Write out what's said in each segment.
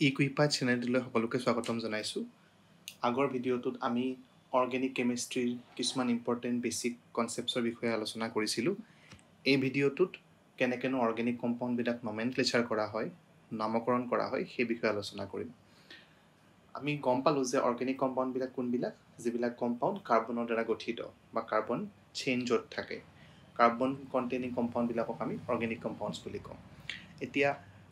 ইকুইপা চেনেলটোলৈ সকলোকে স্বাগতম জনাইছোঁ। আগৰ ভিডিঅ'টোত আমি অৰ্গেনিক কেমিষ্ট্ৰিৰ কিছুমান ইম্পৰ্টেণ্ট বেছিক কনচেপ্টছৰ বিষয়ে আলোচনা কৰিছিলোঁ। এই ভিডিঅ'টোত কেনেকৈনো অৰ্গেনিক কম্পাউণ্ডবিলাক নমেনক্লেচাৰ কৰা হয়, নামকৰণ কৰা হয়, সেই বিষয়ে আলোচনা কৰিম। আমি গম পালোঁ যে অৰ্গেনিক কম্পাউণ্ডবিলাক কোনবিলাক, যিবিলাক কম্পাউণ্ড কাৰ্বনৰ দ্বাৰা গঠিত বা কাৰ্বন চেইঞ্জত থাকে। কাৰ্বন কণ্টেইনিং কম্পাউণ্ডবিলাকক আমি অৰ্গেনিক কম্পাউণ্ডছ বুলি কওঁ। এতিয়া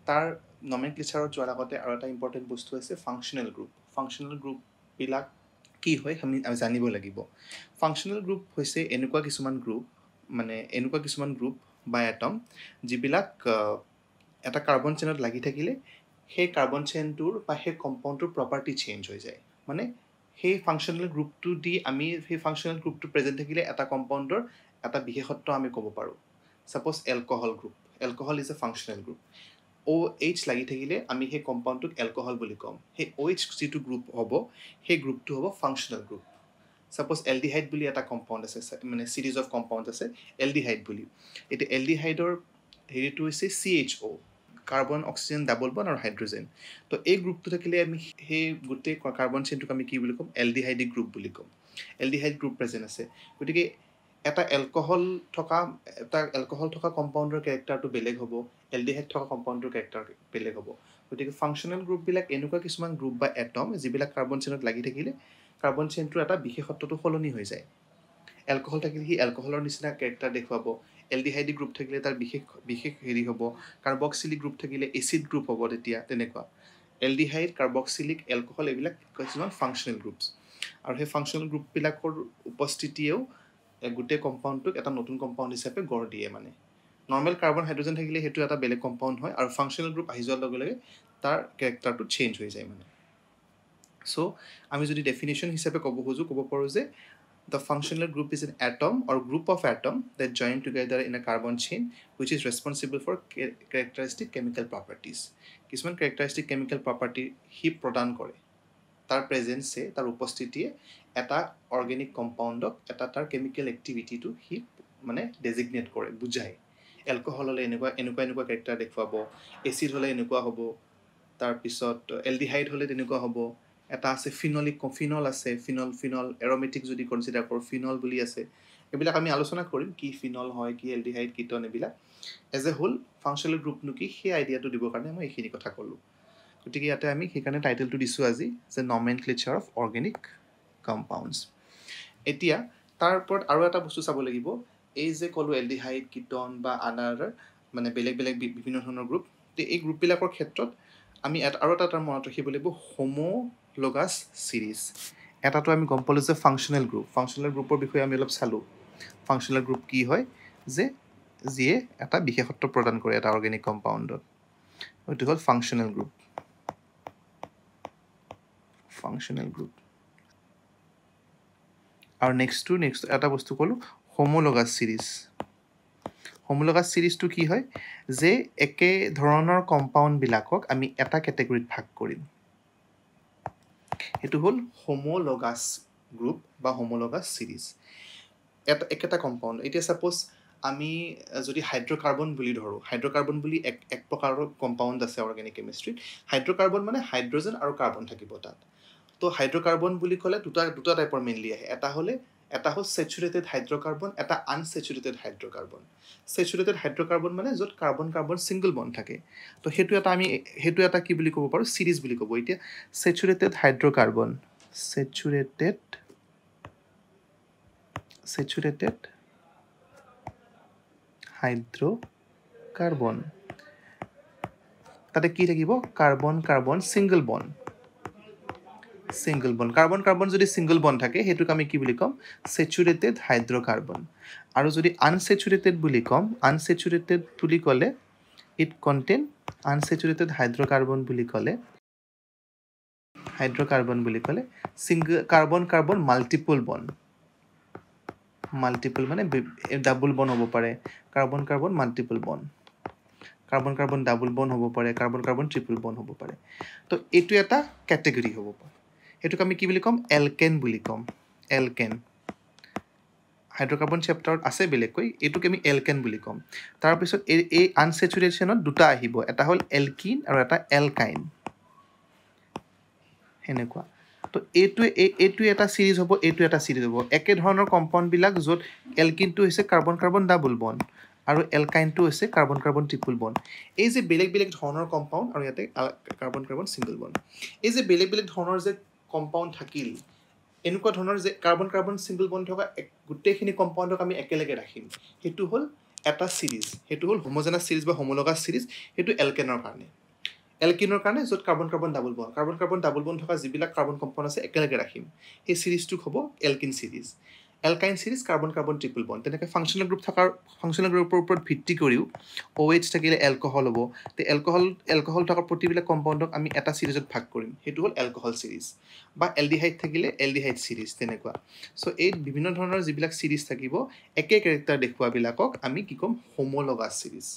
তাৰ নমেনক্লেচাৰত যোৱাৰ আগতে আৰু এটা ইম্পৰ্টেণ্ট বস্তু আছে ফাংচনেল গ্ৰুপ। ফাংচনেল গ্ৰুপবিলাক কি হয় আমি জানিব লাগিব। ফাংচনেল গ্ৰুপ হৈছে এনেকুৱা কিছুমান গ্ৰুপ বা এটম যিবিলাক এটা কাৰ্বন চেইনত লাগি থাকিলে সেই কাৰ্বন চেইনটোৰ বা সেই কম্পাউণ্ডটোৰ প্ৰপাৰ্টি চেঞ্জ হৈ যায়। মানে সেই ফাংচনেল গ্ৰুপটো দি আমি সেই ফাংচনেল গ্ৰুপটো প্ৰেজেণ্ট থাকিলে এটা কম্পাউণ্ডৰ এটা বিশেষত্ব আমি ক'ব পাৰোঁ। Suppose alcohol group, alcohol is a functional group. OH লাগি থাকিলে আমি সেই কম্পাউণ্ডটোক এলকহল বুলি ক'ম। সেই OH যিটো গ্ৰুপ হ'ব, সেই গ্ৰুপটো হ'ব ফাংচনেল গ্ৰুপ। ছাপ'জ এলডিহাইড বুলি এটা কম্পাউণ্ড আছে, মানে চিৰিজ অফ কম্পাউণ্ড আছে এলডিহাইড বুলি। এতিয়া এলডিহাইডৰ হেৰিটো হৈছে CHO, carbon oxygen double bond আৰু হাইড্ৰজেন। তো এই গ্ৰুপটো থাকিলে আমি সেই গোটেই কাৰ্বন চেইনটোক আমি কি বুলি ক'ম, এলডিহাইডিক গ্ৰুপ বুলি ক'ম। এলডিহাইড গ্ৰুপ প্ৰেজেণ্ট আছে। গতিকে এটা এলকহল থকা কম্পাউণ্ডৰ কেৰেক্টাৰটো বেলেগ হ'ব, এলডিহাইড থকা কম্পাউণ্ডৰ কেৰেক্টাৰ বেলেগ হ'ব। গতিকে ফাংচনেল গ্ৰুপবিলাক এনেকুৱা কিছুমান গ্ৰুপ বা এটম যিবিলাক কাৰ্বন চেইনত লাগি থাকিলে কাৰ্বন চেইনটোৰ এটা বিশেষত্বটো সলনি হৈ যায়। এলকহল থাকিলে সি এলকহলৰ নিচিনা কেৰেক্টাৰ দেখুৱাব, এলডিহাইডিক গ্ৰুপ থাকিলে তাৰ বিশেষ হেৰি হ'ব, কাৰ্বক্সিলিক গ্ৰুপ থাকিলে এচিড গ্ৰুপ হ'ব তেতিয়া তেনেকুৱা। এলডিহাইড, কাৰ্বক্সিলিক, এলকহল এইবিলাক কিছুমান ফাংচনেল গ্ৰুপছ। আৰু সেই ফাংচনেল গ্ৰুপবিলাকৰ উপস্থিতিয়েও গোটেই কম্পাউণ্ডটোক এটা নতুন কম্পাউণ্ড হিচাপে গঢ় দিয়ে। মানে নৰ্মেল কাৰ্বন হাইড্ৰজেন থাকিলে সেইটো এটা বেলেগ কম্পাউণ্ড হয়, আৰু ফাংচনেল গ্ৰুপ আহি যোৱাৰ লগে লগে তাৰ কেৰেক্টাৰটো চেঞ্জ হৈ যায় মানে। চ' আমি যদি ডেফিনেশ্যন হিচাপে ক'ব পাৰোঁ যে the functional group is an atom or group of atoms that join together in a carbon chain which is responsible for characteristic chemical properties. কিছুমান characteristic chemical property সি প্ৰদান কৰে। তাৰ প্ৰেজেঞ্চে, তাৰ উপস্থিতিয়ে এটা অৰ্গেনিক কম্পাউণ্ডক এটা তাৰ কেমিকেল এক্টিভিটিটো সি মানে ডেজিগনেট কৰে, বুজায়। এলকহল হ'লে এনেকুৱা কেৰেক্টাৰ দেখুৱাব, এচিড হ'লে এনেকুৱা হ'ব, তাৰপিছত এলডিহাইড হ'লে তেনেকুৱা হ'ব। এটা আছে ফিনল আছে, ফিনল এৰমেটিক যদি কনচিডাৰ কৰোঁ, ফিনল বুলি আছে। এইবিলাক আমি আলোচনা কৰিম, কি ফিনল হয়, কি এলডিহাইড, কিটন, এইবিলাক। এজ এ হোল ফাংচনেল গ্ৰুপনো কি, সেই আইডিয়াটো দিবৰ কাৰণে মই এইখিনি কথা ক'লোঁ। গতিকে ইয়াতে আমি সেইকাৰণে টাইটেলটো দিছোঁ আজি যে নমেনক্লেচাৰ অফ অৰ্গেনিক কম্পাউণ্ডছ। এতিয়া তাৰ ওপৰত আৰু এটা বস্তু চাব লাগিব। এই যে ক'লোঁ এলডিহাইড, কিটন বা আদাৰ মানে বেলেগ বিভিন্ন ধৰণৰ গ্ৰুপ, এই গ্ৰুপবিলাকৰ ক্ষেত্ৰত আমি আৰু এটা টাৰ্ম মনত ৰাখিব লাগিব, হোমোলগাছ চিৰিজ। এটাটো আমি গম পালোঁ যে ফাংচনেল গ্ৰুপ। ফাংচনেল গ্ৰুপৰ বিষয়ে আমি অলপ চালোঁ। ফাংচনেল গ্ৰুপ কি হয়, যে যিয়ে এটা বিশেষত্ব প্ৰদান কৰে এটা অৰ্গেনিক কম্পাউণ্ডত, সেইটো হ'ল ফাংচনেল গ্ৰুপ। Functional group. আৰু নেক্সট এটা বস্তু ক'লোঁ, হোমোলগাছ চিৰিজ। হোমোলগাছ চিৰিজটো কি হয়, যে একে ধৰণৰ কম্পাউণ্ডবিলাকক আমি এটা কেটেগৰীত ভাগ কৰিম। সেইটো হ'ল হোমোলগাছ গ্ৰুপ বা হোমোলগাছ চিৰিজ। একেটা কম্পাউণ্ড, এতিয়া ছাপ'জ আমি যদি হাইড্ৰ'কাৰ্বন বুলি ধৰোঁ, হাইড্ৰ'কাৰ্বন বুলি এক প্ৰকাৰৰ কম্পাউণ্ড আছে অৰ্গেনিক কেমিষ্ট্ৰিত। হাইড্ৰ'কাৰ্বন মানে হাইড্ৰজেন আৰু কাৰ্বন থাকিব তাত। তো হাইড্ৰ'কাৰ্বন বুলি ক'লে দুটা টাইপৰ মেইনলি আহে। এটা হ'ল ছেচুৰেটেড হাইড্ৰ'কাৰ্বন, এটা আনছেচুৰেটেড হাইড্ৰ'কাৰ্বন। ছেচুৰেটেড হাইড্ৰ'কাৰ্বন মানে য'ত কাৰ্বন ছিংগল বণ্ড থাকে। তো সেইটো এটা কি বুলি ক'ব পাৰোঁ, চিৰিজ বুলি ক'ব। এতিয়া ছেচুৰেটেড হাইড্ৰ'কাৰ্বন তাতে কি থাকিব, কাৰ্বন ছিংগল বণ্ড। কাৰ্বন যদি ছিংগল বণ্ড থাকে সেইটোক আমি কি বুলি ক'ম, ছেচুৰেটেড হাইড্ৰ'কাৰ্বন। আৰু যদি আনছেচুৰেটেড বুলি ক'লে ইট কণ্টেইন আনছেচুৰেটেড হাইড্ৰ'কাৰ্বন বুলি ক'লে single carbon multiple bond. Multiple মানে ডাবল বণ্ড হ'ব পাৰে, carbon multiple bond. Carbon double bond হ'ব পাৰে, কাৰ্বন ট্ৰিপল বণ্ড হ'ব পাৰে। তো এইটো এটা কেটেগৰী হ'ব পাৰে। সেইটোক আমি কি বুলি ক'ম, এলকেন বুলি ক'ম। এলকেন হাইড্ৰ'কাৰ্বন চেপ্টাৰত আছে বেলেগকৈ, এইটোক আমি এলকেন বুলি ক'ম। তাৰপিছত এই আনছেচুৰেশ্যনত দুটা আহিব, এটা হ'ল এলকিন আৰু এটা এলকাইন। এনেকুৱা তো এইটো এটা সিৰিজ হ'ব এইটো এটা সিৰিজ হ'ব একে ধৰণৰ কম্পাউণ্ড বিলাক য'ত এলকিনটো হৈছে কাৰ্বন কাৰ্বন ডাবল বন্ড আৰু এলকাইনটো হৈছে কাৰ্বন কাৰ্বন ট্ৰিপল বন্ড এই যে বেলেগ বেলেগ ধৰণৰ কম্পাউণ্ড আৰু ইয়াতে কাৰ্বন কাৰ্বন সিংগল বন্ড এই যে বেলেগ বেলেগ ধৰণৰ যে কম্পাউণ্ড থাকিল এনেকুৱা ধৰণৰ যে কাৰ্বন কাৰ্বন সিংগল বন্ড থকা গোটেইখিনি কম্পাউণ্ডক আমি একেলগে ৰাখিম সেইটো হ'ল এটা সিৰিজ সেইটো হ'ল হোমোজেনাছ সিৰিজ বা হোমোলগাছ সিৰিজ সেইটো এলকেনৰ কাৰণে এলকিনৰ কাৰণে য'ত কাৰ্বন কাৰ্বন ডাবল বন্ড থকা যিবিলাক কাৰ্বন কম্পাউণ্ড আছে একেলগে ৰাখিম সেই সিৰিজটোক হ'ব alkene series alkyne series carbon carbon triple bond তেনেকৈ ফাংচনেল গ্ৰুপৰ ওপৰত ভিত্তি কৰিও OH থাকিলে এলকহল হ'ব তে এলকহল থকা প্ৰতিবিলাক কম্পাউণ্ডক আমি এটা সিৰিজত ভাগ কৰিম সেইটো হ'ল এলকহল সিৰিজ বা এলডিহাইড থাকিলে এলডিহাইড সিৰিজ তেনেকুৱা চ' এই বিভিন্ন ধৰণৰ যিবিলাক সিৰিজ থাকিব একে কেৰেক্টাৰ দেখুৱাবিলাকক আমি কি ক'ম হোমোলগাছ সিৰিজ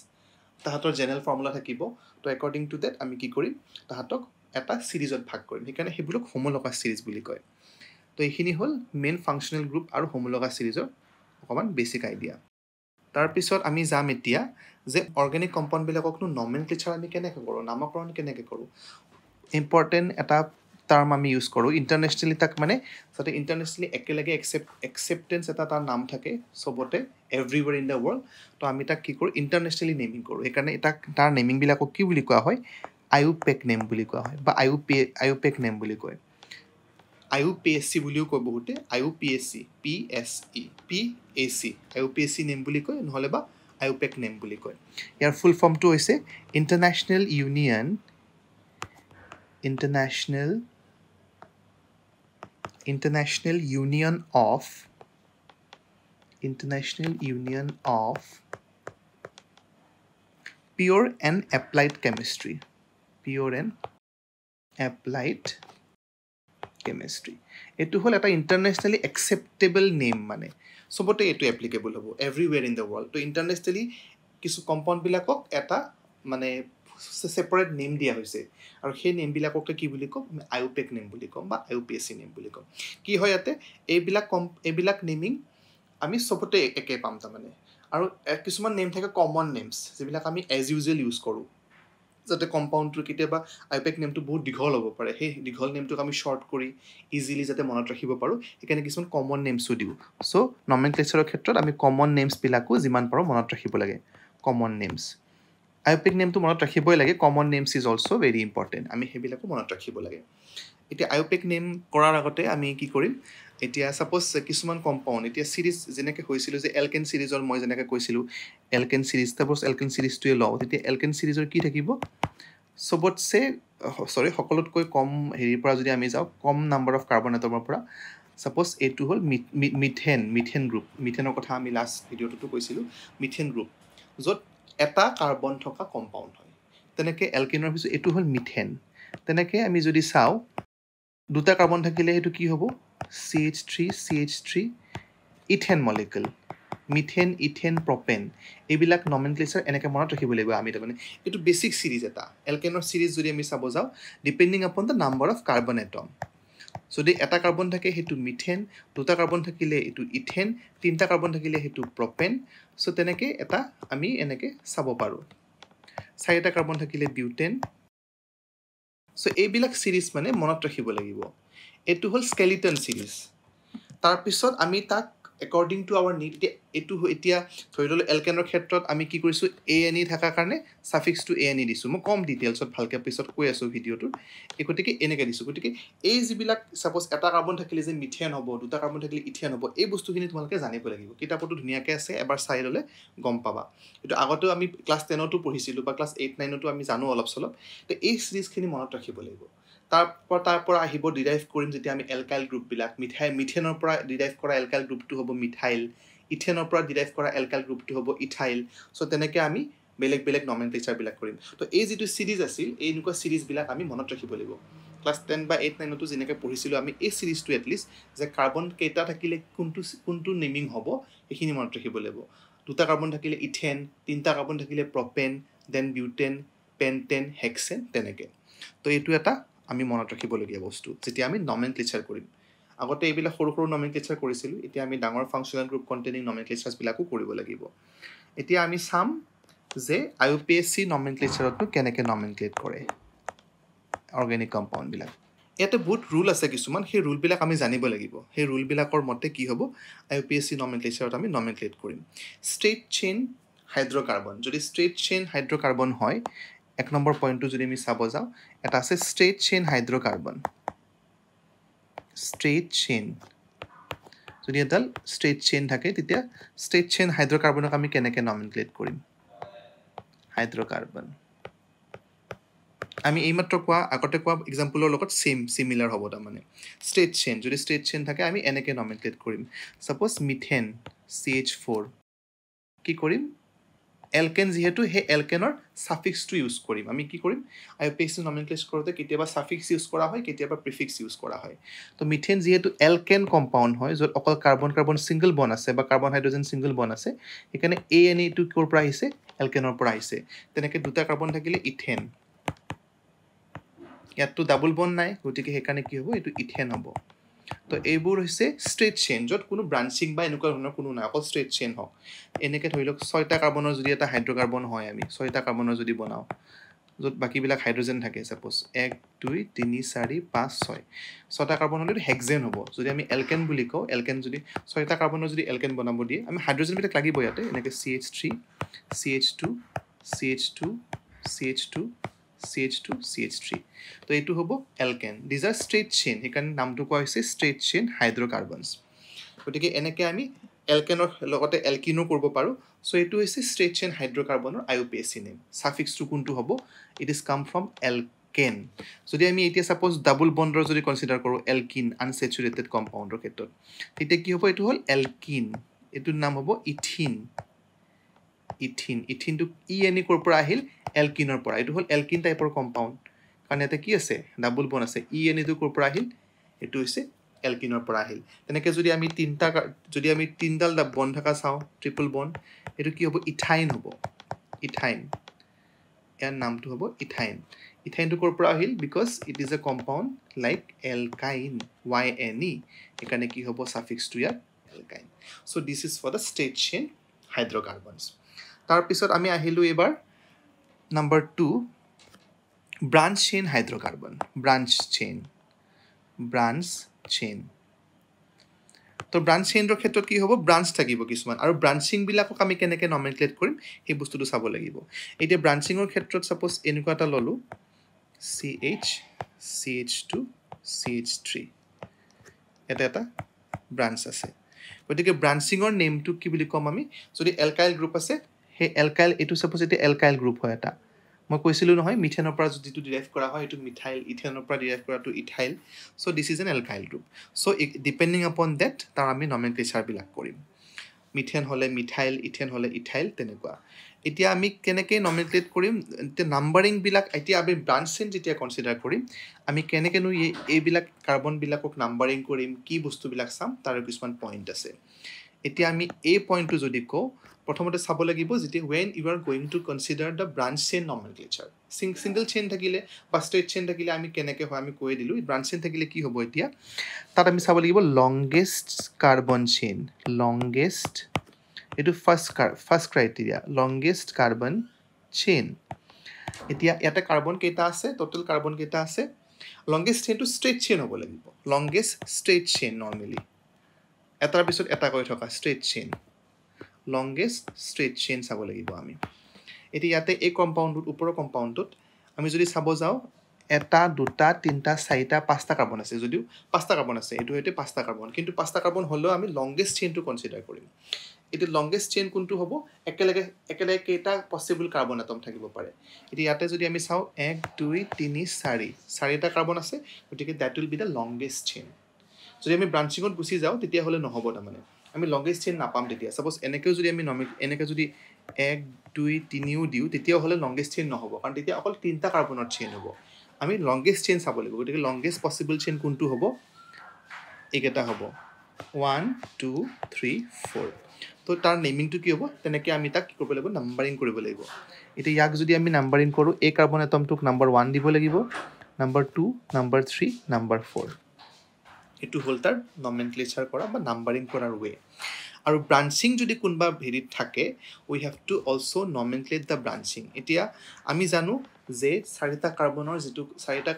তাহাঁতৰ জেনেৰেল ফৰ্মুলা থাকিব তো একৰ্ডিং টু ডেট আমি কি কৰিম তাহাঁতক এটা সিৰিজত ভাগ কৰিম সেইকাৰণে সেইবোৰক হোমোলগাছ সিৰিজ বুলি কয় তো এইখিনি হ'ল মেইন ফাংচনেল গ্ৰুপ আৰু হোমোলগাছ সিৰিজৰ অকণমান বেছিক আইডিয়া তাৰপিছত আমি যাম এতিয়া যে অৰ্গেনিক কম্পাউণ্ডবিলাককনো নমেনক্লেচাৰ আমি কেনেকৈ কৰোঁ নামকৰণ কেনেকৈ কৰোঁ ইম্পৰ্টেণ্ট এটা টাৰ্ম আমি ইউজ কৰোঁ ইণ্টাৰনেশ্যনেলি তাক মানে যাতে ইণ্টাৰনেশ্যনেলি একেলগে একচেপ্টেঞ্চ এটা তাৰ নাম থাকে চবতে এভৰিৱেৰ ইন দ্য ৱৰ্ল্ড তো আমি তাক কি কৰোঁ ইণ্টাৰনেশ্যনেলি নেমিং কৰোঁ সেইকাৰণে তাৰ নেমিংবিলাকক কি বুলি কোৱা হয় IUPAC নেম বুলি কোৱা হয় বা IUPAC নেম বুলি কয় IUPAC বুলিও কয় বহুতে IUPAC PAC IUPAC নেম বুলি কয় নহ'লে বা IUPAC নেম বুলি কয় ইয়াৰ ফুল ফৰ্মটো হৈছে international union of Pure and Applied Chemistry এইটো হ'ল এটা ইণ্টাৰনেশ্যনেলি একচেপ্টেবল নেম মানে চবতে এইটো এপ্লিকেবল হ'ব এভৰিৱেৰ ইন দ্য ৱৰ্ল্ড তো ইণ্টাৰনেশ্যনেলি কিছু কম্পাউণ্ডবিলাকক এটা মানে ছেপাৰেট নেম দিয়া হৈছে আৰু সেই নেমবিলাককে কি বুলি ক'ম আমি IUPAC নেম বুলি ক'ম বা IUPAC নেম বুলি ক'ম কি হয় ইয়াতে এইবিলাক নেমিং আমি চবতে একে পাম তাৰমানে আৰু কিছুমান নেম থাকে কমন নেমছ যিবিলাক আমি এজ ইউজুৱেল ইউজ কৰোঁ যাতে কম্পাউণ্ডটোৰ কেতিয়াবা IUPAC নেমটো বহুত দীঘল হ'ব পাৰে সেই দীঘল নেমটোক আমি শ্বৰ্ট কৰি ইজিলি যাতে মনত ৰাখিব পাৰোঁ সেইকাৰণে কিছুমান কমন নেমছো দিওঁ চ' নমেনক্লেচাৰৰ ক্ষেত্ৰত আমি কমন নেমছবিলাকো যিমান পাৰোঁ মনত ৰাখিব লাগে কমন নেমছ IUPAC নেমটো মনত ৰাখিবই লাগে common names is also' very important আমি সেইবিলাকো মনত ৰাখিব লাগে এতিয়া IUPAC নেম কৰাৰ আগতে আমি কি কৰিম এতিয়া ছাপ'জ কিছুমান কম্পাউণ্ড এতিয়া সিৰিজ যেনেকৈ হৈছিলোঁ যে এলকেন সিৰিজৰ মই যেনেকৈ কৈছিলোঁ এলকেন সিৰিজ ছাপ'জ এলকেন সিৰিজটোৱে লওঁ তেতিয়া এলকেন সিৰিজৰ কি থাকিব সকলোতকৈ কম হেৰিৰ পৰা যদি আমি যাওঁ কম নাম্বাৰ অফ কাৰ্বন এটমৰ পৰা ছাপ'জ এইটো হ'ল মিথেন গ্ৰুপ মিথেনৰ কথা আমি লাষ্ট ভিডিঅ'টোতো কৈছিলোঁ মিথেন গ্ৰুপ য'ত এটা কাৰ্বন থকা কম্পাউণ্ড হয় তেনেকৈ এলকেনৰ পিছত এইটো হ'ল মিথেন তেনেকৈ আমি যদি চাওঁ দুটা কাৰ্বন থাকিলে সেইটো কি হ'ব CH3 ইথেন মলিকুল মিথেন ইথেন প্ৰপেন এইবিলাক নমেনক্লেচাৰ এনেকৈ মনত ৰাখিব লাগিব আমি তাৰমানে এইটো বেছিক সিৰিজ এটা এলকেনৰ সিৰিজ যদি আমি চাব যাওঁ depending upon the number of carbon atom যদি এটা কাৰ্বন থাকে সেইটো মিথেন দুটা কাৰ্বন থাকিলে এইটো ইথেন তিনিটা কাৰ্বন থাকিলে সেইটো প্ৰপেন চ' তেনেকৈ এটা আমি এনেকৈ চাব পাৰোঁ চাৰিটা কাৰ্বন থাকিলে বিউটেন চ' এইবিলাক সিৰিজ মানে মনত ৰাখিব লাগিব এইটো হ'ল স্কেলিটন সিৰিজ তাৰপিছত আমি তাক একৰ্ডিং টু আৱাৰ নিড এতিয়া ধৰি ল'লোঁ এলকেনৰ ক্ষেত্ৰত আমি কি কৰিছোঁ ANE থকাৰ কাৰণে ছাফিক্সটো ANE দিছোঁ মই কম ডিটেইলছত ভালকৈ পিছত কৈ আছোঁ ভিডিঅ'টোত গতিকে এনেকৈ দিছোঁ গতিকে এই যিবিলাক ছাপ'জ এটা কাৰ্বন থাকিলে যে মিথেন হ'ব দুটা কাৰ্বন থাকিলে ইথেন হ'ব এই বস্তুখিনি তোমালোকে জানিব লাগিব কিতাপতো ধুনীয়াকৈ আছে এবাৰ চাই ল'লে গম পাবা এইটো আগতেও আমি ক্লাছ 10তো পঢ়িছিলোঁ বা ক্লাছ 8-9তো আমি জানো অলপ চলপ তো এই চিৰিজখিনি মনত ৰাখিব লাগিব তাৰ পৰা আহিব ডিৰাইভ কৰিম যেতিয়া আমি এলকাইল গ্ৰুপবিলাক মিথেনৰ পৰা ডিৰাইভ কৰা এলকাইল গ্ৰুপটো হ'ব মিথাইল ইথেনৰ পৰা ডিৰাইভ কৰা এলকাইল গ্ৰুপটো হ'ব ইথাইল চ' তেনেকৈ আমি বেলেগ বেলেগ নমেনক্লেচাৰবিলাক কৰিম তো এই যিটো সিৰিজ আছিল এই এনেকুৱা সিৰিজবিলাক আমি মনত ৰাখিব লাগিব ক্লাছ 10 বা 8-9তো যেনেকৈ পঢ়িছিলোঁ আমি এই সিৰিজটো এটলিষ্ট যে কাৰ্বন কেইটা থাকিলে কোনটো নেমিং হ'ব সেইখিনি মনত ৰাখিব লাগিব দুটা কাৰ্বন থাকিলে ইথেন তিনিটা কাৰ্বন থাকিলে প্ৰপেন দেন বিউটেন পেণ্টেন হেক্সেন তেনেকৈ তো এইটো এটা আমি মনত ৰাখিবলগীয়া বস্তু যেতিয়া আমি নমেনক্লেচাৰ কৰিম আগতে এইবিলাক সৰু সৰু নমেনক্লেচাৰ কৰিছিলোঁ এতিয়া আমি ডাঙৰ ফাংচনেল গ্ৰুপ কণ্টেইনিং নমেনক্লেচাৰ্ছবিলাকো কৰিব লাগিব এতিয়া আমি চাম যে IUPAC নমেনক্লেচাৰতনো কেনেকৈ নমেনক্লেট কৰে অৰ্গেনিক কম্পাউণ্ডবিলাক ইয়াতে বহুত ৰুল আছে কিছুমান সেই ৰুলবিলাক আমি জানিব লাগিব সেই ৰুলবিলাকৰ মতে কি হ'ব IUPAC নমেনক্লেচাৰত আমি নমেনক্লেট কৰিম ষ্ট্ৰেইট চেইন হাইড্ৰকাৰ্বন যদি ষ্ট্ৰেইট চেইন হাইড্ৰকাৰ্বন হয় এক নম্বৰ পইণ্টটো যদি আমি চাব যাওঁ এটা আছে straight chain hydrocarbon straight chain যদি এডাল ষ্ট্ৰেইট চেইন থাকে তেতিয়া ষ্ট্ৰেইট চেইন হাইড্ৰকাৰ্বনক আমি কেনেকৈ নমেনক্লেট কৰিম হাইড্ৰকাৰ্বন আমি এইমাত্ৰ কোৱা আগতে কোৱা এক্সাম্পলৰ লগত সিমিলাৰ হ'ব তাৰমানে ষ্ট্ৰেইট চেইন যদি ষ্ট্ৰেইট চেইন থাকে আমি এনেকৈ নমেনক্লেট কৰিম সাপোজ মিথেন CH4 কি কৰিম এলকেন যেহেতু হে এলকেনৰ সাফিক্সটো ইউজ কৰিম আমি কি কৰিম IUPAC নমেনক্লেট কৰোঁতে কেতিয়াবা সাফিক্স ইউজ কৰা হয় কেতিয়াবা প্ৰিফিক্স ইউজ কৰা হয় তো মিথেন যেহেতু এলকেন কম্পাউণ্ড হয় য'ত অকল কাৰ্বন কাৰ্বন সিংগল বন্ড আছে বা কাৰ্বন হাইড্ৰজেন সিংগল বন্ড আছে সেইকাৰণে ANA টো ক'ৰ পৰা আহিছে এলকেনৰ পৰা আহিছে তেনেকৈ দুটা কাৰ্বন থাকিলে ইথেন ইয়াততো ডাবল বন্ড নাই গতিকে সেইকাৰণে কি হ'ব এইটো ইথেন হ'ব তো এইবোৰ হৈছে ষ্ট্ৰেইট চেইন য'ত কোনো ব্ৰাঞ্চিং বা এনেকুৱা ধৰণৰ কোনো নাই অকল ষ্ট্ৰেইট চেইন হওক এনেকৈ ধৰি লওক 6টা কাৰ্বনৰ যদি এটা হাইড্ৰকাৰ্বন হয় আমি 6টা কাৰ্বনৰ যদি বনাওঁ য'ত বাকীবিলাক হাইড্ৰজেন থাকে সাপোজ 1 2 3 4 5 6 6টা কাৰ্বন হ'লে হেক্সেন হ'ব যদি আমি এলকেন বুলি কওঁ এলকেন যদি 6টা কাৰ্বনৰ যদি এলকেন বনাব দিয়ে আমি হাইড্ৰজেনবিলাক লাগিব ইয়াতে এনেকৈ CH3 CH2 CH2 CH2 CH2 CH3 তো এইটো হ'ব alkane these are straight chain সেইকাৰণে নামটো কোৱা হৈছে ষ্ট্ৰেইট চেইন হাইড্ৰকাৰ্বনছ গতিকে এনেকৈ আমি এলকেনৰ লগতে এলকিনো কৰিব পাৰোঁ সো এইটো হৈছে ষ্ট্ৰেইট চেইন হাইড্ৰকাৰ্বনৰ IUPAC নেম সাফিক্সটো কোনটো হ'ব ইট ইজ কাম ফ্ৰম এলকেন যদি আমি এতিয়া সাপোজ ডাবল বন্ডৰ যদি কনসিডাৰ কৰোঁ এলকিন আনসেচুৰেটেড কম্পাউণ্ডৰ ক্ষেত্ৰত তেতিয়া কি হ'ব এইটো হ'ল এলকিন এইটোৰ নাম হ'ব ইথিন ইথিনটো ENA ক'ৰ পৰা আহিল এলকিনৰ পৰা এইটো হ'ল এলকিন টাইপৰ কম্পাউণ্ড কাৰণ ইয়াতে কি আছে ডাবল বন্ড আছে ENA টো ক'ৰ পৰা আহিল এইটো হৈছে এলকিনৰ পৰা আহিল তেনেকৈ যদি আমি তিনডাল বন্ড থকা চাওঁ ট্ৰিপল বন্ড এইটো কি হ'ব ইথাইন হ'ব ইথাইন ইয়াৰ নামটো হ'ব ইথাইন ইথাইনটো ক'ৰ পৰা আহিল because it is a compound like alkyne YNE সেইকাৰণে কি হ'ব সাফিক্সটো ইয়াত alkyne so this is for the straight chain hydrocarbons তাৰপিছত আমি আহিলোঁ এবাৰ number 2 branch chain hydrocarbon branch chain তো ব্ৰাঞ্চ চেইনৰ ক্ষেত্ৰত কি হ'ব ব্ৰাঞ্চ থাকিব কিছুমান আৰু ব্ৰাঞ্চিংবিলাকক আমি কেনেকৈ নমেনক্লেট কৰিম সেই বস্তুটো চাব লাগিব এতিয়া ব্ৰাঞ্চিঙৰ ক্ষেত্ৰত সাপোজ এনেকুৱা এটা ল'লোঁ CH2 CH3 এটা ব্ৰাঞ্চ আছে গতিকে ব্ৰাঞ্চিঙৰ নেমটো কি বুলি ক'ম আমি যদি এলকাইল গ্ৰুপ আছে সেই এলকাইল এইটো সাপোজ এটা এলকাইল গ্ৰুপ হয় এটা মই কৈছিলোঁ নহয় মিথেনৰ পৰা যিটো ডিৰাইভ কৰা হয় এইটো মিথাইল ইথেনৰ পৰা ডিৰাইভ কৰাটো ethyl so this is an alkyl group so depending আপন ডেট তাৰ আমি নমেনক্লেচাৰবিলাক কৰিম মিথেন হ'লে মিথাইল ইথেন হ'লে ইথাইল তেনেকুৱা এতিয়া আমি কেনেকৈ নমেনক্লেট কৰিম এতিয়া নাম্বাৰিংবিলাক এতিয়া আমি ব্ৰাঞ্চ চেইন যেতিয়া কনচিডাৰ কৰিম আমি কেনেকৈনো এইবিলাক কাৰ্বনবিলাকক নাম্বাৰিং কৰিম কি বস্তুবিলাক চাম তাৰ কিছুমান পইণ্ট আছে এতিয়া আমি এই পইণ্টটো যদি কওঁ প্ৰথমতে চাব লাগিব যেতিয়া when you are going to consider the branch chain nomenclature single chain থাকিলে বা straight chain থাকিলে আমি কেনেকৈ হয় আমি কৈ দিলোঁ branch chain থাকিলে কি হ'ব এতিয়া তাত আমি চাব লাগিব longest carbon chain longest এইটো first criteria longest carbon chain এতিয়া ইয়াতে কাৰ্বন কেইটা আছে টোটাল কাৰ্বন কেইটা আছে longest chain টো straight chain হ'ব লাগিব longest straight chain normally এটাৰ পিছত এটা কৈ থকা straight chain longest straight chain চাব লাগিব আমি এতিয়া ইয়াতে এই কম্পাউণ্ডটোত ওপৰৰ কম্পাউণ্ডটোত আমি যদি চাব যাওঁ এটা দুটা তিনটা চাৰিটা পাঁচটা কাৰ্বন আছে যদিও পাঁচটা কাৰ্বন আছে এইটো হৈছে পাঁচটা কাৰ্বন কিন্তু পাঁচটা কাৰ্বন হ'লেও আমি লংগেষ্ট চেইনটো কনচিডাৰ কৰিম এইটো লংগেষ্ট চেইন কোনটো হ'ব একেলগে কেইটা পসিবল কাৰ্বন এটম থাকিব পাৰে এতিয়া ইয়াতে যদি আমি চাওঁ 1 2 3 4 চাৰিটা কাৰ্বন আছে গতিকে that will be the longest chain যদি আমি ব্ৰাঞ্চিঙত গুচি যাওঁ তেতিয়া হ'লে নহ'ব তাৰমানে আমি লংগেষ্ট চেইন নাপাম তেতিয়া সাপোজ এনেকৈ যদি আমি এনেকৈ যদি 1 2 3ও দিওঁ তেতিয়া হ'লে লংগেষ্ট চেইন নহ'ব কাৰণ তেতিয়া অকল তিনটা কাৰ্বনৰ চেইন হ'ব আমি লংগেষ্ট চেইন চাব লাগিব গতিকে লংগেষ্ট পসিবল চেইন কোনটো হ'ব এইকেইটা হ'ব 1 2 3 4 তো তাৰ নেমিংটো কি হ'ব তেনেকৈ আমি তাক কি কৰিব লাগিব নাম্বাৰিং কৰিব লাগিব এতিয়া ইয়াক যদি আমি নাম্বাৰিং কৰোঁ এই কাৰ্বন এটমটোক নাম্বাৰ 1 দিব লাগিব নাম্বাৰ 2 নাম্বাৰ 3 নাম্বাৰ 4 এইটো হ'ল তাৰ নমেনক্লেচাৰ কৰা বা নাম্বাৰিং কৰাৰ ৱে আৰু ব্ৰাঞ্চিং যদি কোনোবা হেৰিত থাকে উই have to also' নমেনক্লেট the branching এতিয়া আমি জানো যে চাৰিটা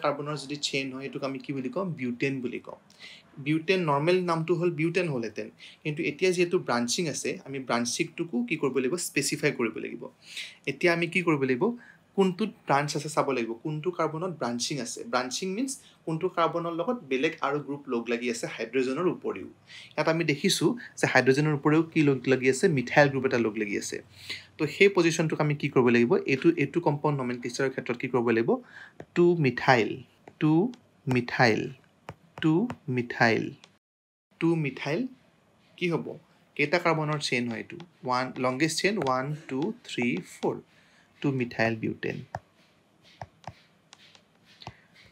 কাৰ্বনৰ যদি চেইন হয় এইটোক আমি কি বুলি কওঁ বিউটেন বুলি কওঁ বিউটেন নৰ্মেল নামটো হ'ল বিউটেন হ'লহেঁতেন কিন্তু এতিয়া যিহেতু ব্ৰাঞ্চিং আছে আমি ব্ৰাঞ্চিংটোকো কি কৰিব লাগিব স্পেচিফাই কৰিব লাগিব এতিয়া আমি কি কৰিব লাগিব কোনটোত ব্ৰাঞ্চ আছে চাব লাগিব কোনটো কাৰ্বনত ব্ৰাঞ্চিং আছে ব্ৰাঞ্চিং মিন্স কোনটো কাৰ্বনৰ লগত বেলেগ আৰু গ্ৰুপ লগ লাগি আছে হাইড্ৰজেনৰ উপৰিও ইয়াত আমি দেখিছোঁ যে হাইড্ৰজেনৰ উপৰিও কি লগ লাগি আছে মিথাইল গ্ৰুপ এটা লগ লাগি আছে তো সেই পজিশ্যনটোক আমি কি কৰিব লাগিব এইটো কম্পাউণ্ড নমেনক্লেচাৰৰ ক্ষেত্ৰত কি কৰিব লাগিব 2 মিথাইল কি হ'ব কেইটা কাৰ্বনৰ চেইন হয় এইটো লংগেষ্ট চেইন 1 2 3 4 2 মিথাইল বিউটেন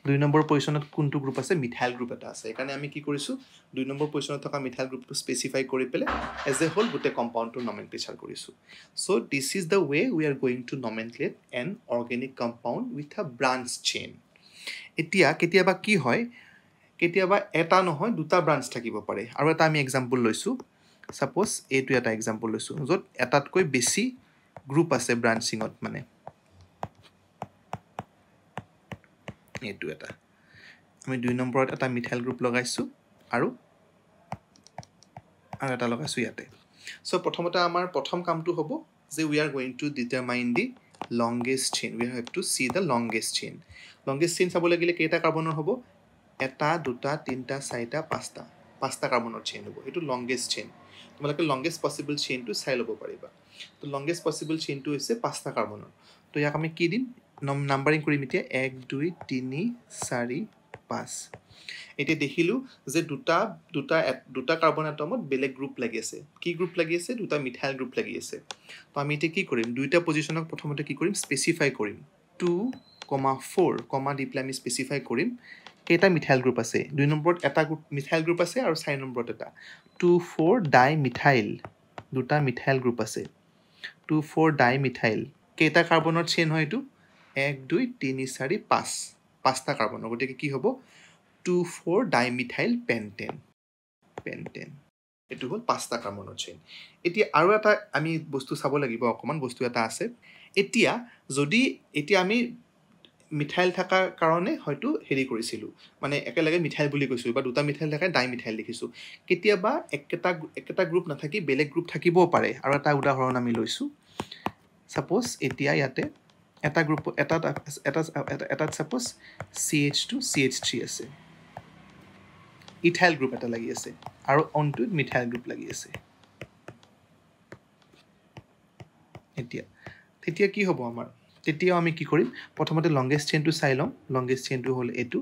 2 নম্বৰ পজিশ্যনত কোনটো গ্ৰুপ আছে মিথাইল গ্ৰুপ এটা আছে সেইকাৰণে আমি কি কৰিছোঁ 2 নম্বৰ পজিশ্যনত থকা মিথাইল গ্ৰুপটো স্পেচিফাই কৰি পেলাই এজ এ হোল গোটেই কম্পাউণ্ডটোৰ নমেনক্লেচাৰ কৰিছোঁ so' this is the way we are going to nomenclate an organic compound with a branch chain এতিয়া কেতিয়াবা কি হয় কেতিয়াবা এটা নহয় দুটা ব্ৰাঞ্চ থাকিব পাৰে আৰু এটা আমি এক্সাম্পল লৈছোঁ ছাপ'জ এইটো এটা এক্সাম্পল লৈছোঁ য'ত এটাতকৈ বেছি গ্ৰুপ আছে ব্ৰাঞ্চিঙত মানে এইটো এটা আমি 2 নম্বৰত এটা মিথাইল গ্ৰুপ লগাইছোঁ আৰু এটা লগাইছোঁ ইয়াতে চ' প্ৰথমতে আমাৰ প্ৰথম কামটো হ'ব যে উই are going two determine the longest chain we have to C the longest chain চাব লাগিলে কেইটা কাৰ্বনৰ হ'ব এটা দুটা তিনিটা চাৰিটা পাঁচটা কাৰ্বনৰ চেইন হ'ব এইটো লংগেষ্ট চেইন তোমালোকে লংগেষ্ট পচিবল চেইনটো চাই ল'ব পাৰিবা তো লংগেষ্ট পচিবল চেইনটো হৈছে 5টা কাৰ্বনৰ তো ইয়াক আমি কি দিম নাম্বাৰিং কৰিম এতিয়া 1 2 3 4 5 এতিয়া দেখিলোঁ যে দুটা কাৰ্বন এটমত বেলেগ গ্ৰুপ লাগি আছে কি গ্ৰুপ লাগি আছে দুটা মিথাইল গ্ৰুপ লাগি আছে তো আমি এতিয়া কি কৰিম দুইটা পজিশ্যনক প্ৰথমতে কি কৰিম স্পেচিফাই কৰিম 2,4 কমা দি পেলাই আমি স্পেচিফাই কৰিম কেইটা মিথাইল গ্ৰুপ আছে 2 নম্বৰত এটা গ্ৰুপ মিথাইল গ্ৰুপ আছে আৰু 4 নম্বৰত এটা 2,4 ডাই মিথাইল দুটা মিথাইল গ্ৰুপ আছে 2,4 ডাই মিথাইল কেইটা কাৰ্বনৰ চেইন হয় এইটো 1 2 3 4 5 5টা কাৰ্বনৰ গতিকে কি হ'ব 2,4 ডাই মিথাইল পেণ্টেন এইটো হ'ল 5টা কাৰ্বনৰ চেইন এতিয়া আৰু এটা আমি বস্তু চাব লাগিব অকণমান বস্তু এটা আছে এতিয়া আমি মিথাইল থকাৰ কাৰণে হয়তো হেৰি কৰিছিলোঁ মানে একেলগে মিথাইল বুলি কৈছোঁ বা দুটা মিথাইল থাকে ডাই মিথাইল লিখিছোঁ কেতিয়াবা একেটা গ্ৰুপ নাথাকি বেলেগ গ্ৰুপ থাকিবও পাৰে আৰু এটা উদাহৰণ আমি লৈছোঁ ছাপ'জ এতিয়া ইয়াতে এটা গ্ৰুপ এটাত ছাপ'জ CH2 CH3 আছে ইথাইল গ্ৰুপ এটা লাগি আছে আৰু অনটোত মিথাইল গ্ৰুপ লাগি আছে তেতিয়া কি হ'ব আমাৰ তেতিয়াও আমি কি কৰিম প্ৰথমতে লংগেষ্ট চেইনটো চাই ল'ম লংগেষ্ট চেইনটো হ'ল এইটো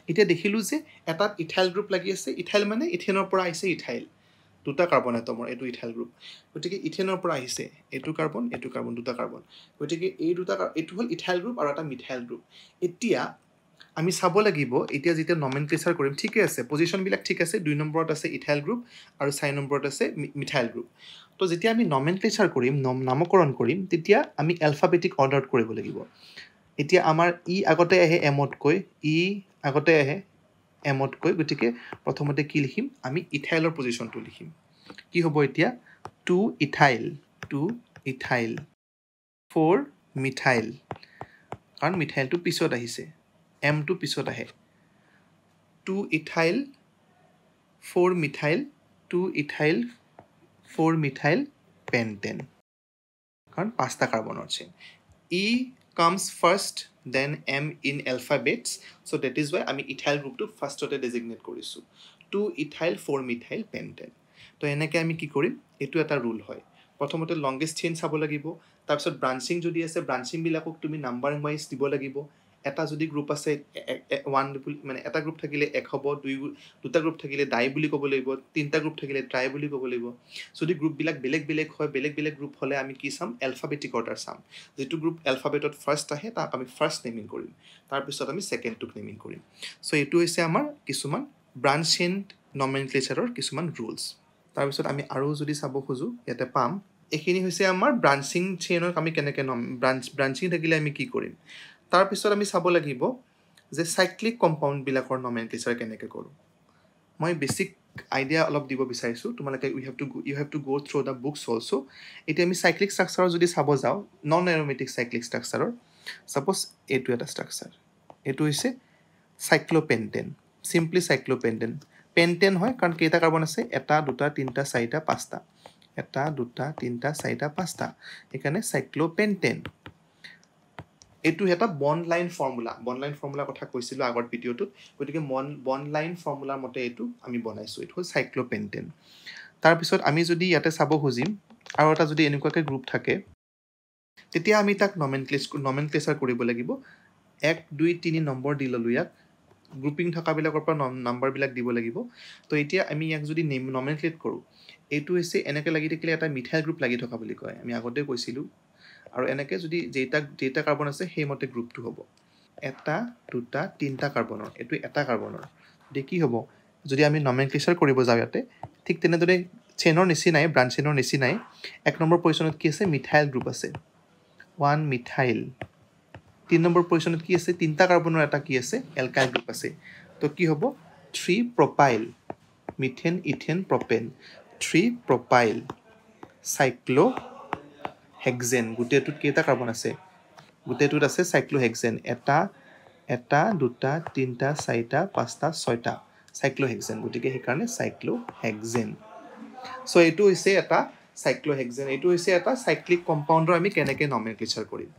এতিয়া দেখিলোঁ যে এটাত ইথাইল গ্ৰুপ লাগি আছে ইথাইল মানে ইথেনৰ পৰা আহিছে ইথাইল দুটা কাৰ্বন এটমৰ এইটো ইথাইল গ্ৰুপ গতিকে ইথেনৰ পৰা আহিছে এইটো কাৰ্বন দুটা কাৰ্বন গতিকে এইটো হ'ল ইথাইল গ্ৰুপ আৰু এটা মিথাইল গ্ৰুপ এতিয়া আমি চাব লাগিব এতিয়া যেতিয়া নমেনক্লেচাৰ কৰিম ঠিকে আছে পজিশ্যনবিলাক ঠিক আছে 2 নম্বৰত আছে ইথাইল গ্ৰুপ আৰু 4 নম্বৰত আছে মিথাইল গ্ৰুপ তো যেতিয়া আমি নমেনক্লেচাৰ কৰিম নামকৰণ কৰিম তেতিয়া আমি এলফাবেটিক অৰ্ডাৰত কৰিব লাগিব এতিয়া আমাৰ আগতে আহে এমতকৈ গতিকে প্ৰথমতে কি লিখিম আমি ইথাইলৰ পজিশ্যনটো লিখিম কি হ'ব এতিয়া 2 ইথাইল 4 মিথাইল কাৰণ মিথাইলটো পিছত আহিছে এমটো পিছত আহে 2 ইথাইল 4 মিথাইল 2 ইথাইল 4 মিথাইল পেণ্টেন কাৰণ 5টা কাৰ্বনৰ chain comes first then M in alphabets so that is why আমি ইথাইল গ্ৰুপটো ফাৰ্ষ্টতে ডেজিগনেট কৰিছোঁ 2 ইথাইল 4 মিথাইল পেণ্টেন তো এনেকৈ আমি কি কৰিম এইটো এটা ৰুল হয় প্ৰথমতে লংগেষ্ট চেইন চাব লাগিব তাৰপিছত ব্ৰাঞ্চিং যদি আছে ব্ৰাঞ্চিংবিলাকক তুমি নাম্বাৰিং ৱাইজ দিব লাগিব এটা যদি গ্ৰুপ আছে মানে এটা গ্ৰুপ থাকিলে 1 হ'ব দুটা গ্ৰুপ থাকিলে ডাই বুলি ক'ব লাগিব তিনিটা গ্ৰুপ থাকিলে ট্ৰাই বুলি ক'ব লাগিব যদি গ্ৰুপবিলাক বেলেগ হয় বেলেগ গ্ৰুপ হ'লে আমি কি চাম এলফাবেটিক অৰ্ডাৰ চাম যিটো গ্ৰুপ এলফাবেটত ফাৰ্ষ্ট আহে তাক আমি ফাৰ্ষ্ট নেমিং কৰিম তাৰপিছত আমি ছেকেণ্ডটোক নেমিং কৰিম চ' এইটো হৈছে আমাৰ কিছুমান ব্ৰাঞ্চ চেইন নমেনক্লেচাৰৰ কিছুমান ৰুলছ তাৰপিছত আমি আৰু যদি চাব খোজোঁ ইয়াতে পাম এইখিনি হৈছে আমাৰ ব্ৰাঞ্চিং চেইনক আমি কেনেকৈ ব্ৰাঞ্চিং থাকিলে আমি কি কৰিম তাৰপিছত আমি চাব লাগিব যে চাইক্লিক কম্পাউণ্ডবিলাকৰ নমেনক্লেচাৰ কেনেকৈ কৰোঁ মই বেছিক আইডিয়া অলপ দিব বিচাৰিছোঁ তোমালোকে you have to go through the books also' এতিয়া আমি চাইক্লিক ষ্ট্ৰাকচাৰৰ যদি চাব যাওঁ নন এৰ'মেটিক চাইক্লিক ষ্ট্ৰাকচাৰৰ ছাপ'জ এইটো এটা ষ্ট্ৰাকচাৰ এইটো হৈছে চাইক্লোপেণ্টেন চিম্পলি চাইক্লোপেণ্টেন পেণ্টেন হয় কাৰণ কেইটা কাৰ্বন আছে 1 2 3 4 5টা 1 2 3 4 5টা সেইকাৰণে চাইক্লোপেণ্টেন এইটো এটা বন্ড লাইন ফৰ্মুলাৰ কথা কৈছিলোঁ আগৰ ভিডিঅ'টোত গতিকে বন্ড লাইন ফৰ্মুলাৰ মতে এইটো আমি বনাইছোঁ এইটো হ'ল চাইক্লোপেণ্টেন তাৰপিছত আমি যদি ইয়াতে চাব খুজিম আৰু এটা যদি এনেকুৱাকৈ গ্ৰুপ থাকে তেতিয়া আমি তাক নমেনক্লেচাৰ কৰিব লাগিব 1 2 3 নম্বৰ দি ল'লোঁ ইয়াক গ্ৰুপিং থকাবিলাকৰ পৰা নাম্বাৰবিলাক দিব লাগিব তো এতিয়া আমি ইয়াক যদি নমেনক্লেট কৰোঁ এইটো হৈছে এনেকৈ লাগি থাকিলে এটা মিথাইল গ্ৰুপ লাগি থকা বুলি কয় আমি আগতে কৈছিলোঁ আৰু এনেকৈ যদি যেইটা কাৰ্বন আছে সেইমতে গ্ৰুপটো হ'ব 1 2 3টা কাৰ্বনৰ এইটো এটা কাৰ্বনৰ গতিকে কি হ'ব যদি আমি নমেনক্লেচাৰ কৰিব যাওঁ ইয়াতে ঠিক তেনেদৰে চেইনৰ নিচিনাই ব্ৰাঞ্চ চেইনৰ নিচিনাই 1 নম্বৰ পজিশ্যনত কি আছে মিথাইল গ্ৰুপ আছে 1 মিথাইল 3 নম্বৰ পজিশ্যনত কি আছে 3টা কাৰ্বনৰ এটা কি আছে এলকাইল গ্ৰুপ আছে তো কি হ'ব 3 প্ৰপাইল মিথেন ইথেন প্ৰপেন 3 প্ৰপাইল চাইক্লোহেক্সেন গোটেইটোত কেইটা কাৰ্বন আছে গোটেইটোত আছে চাইক্লোহেক্সেন 1 2 3 4 5টা 6টা চাইক্লোহেক্সেন গতিকে সেইকাৰণে চাইক্লোহেক্সেন সো এইটো হৈছে এটা চাইক্লোহেক্সেন এইটো হৈছে এটা সাইক্লিক কম্পাউণ্ডৰ আমি কেনেকৈ নমেনক্লেচাৰ কৰিম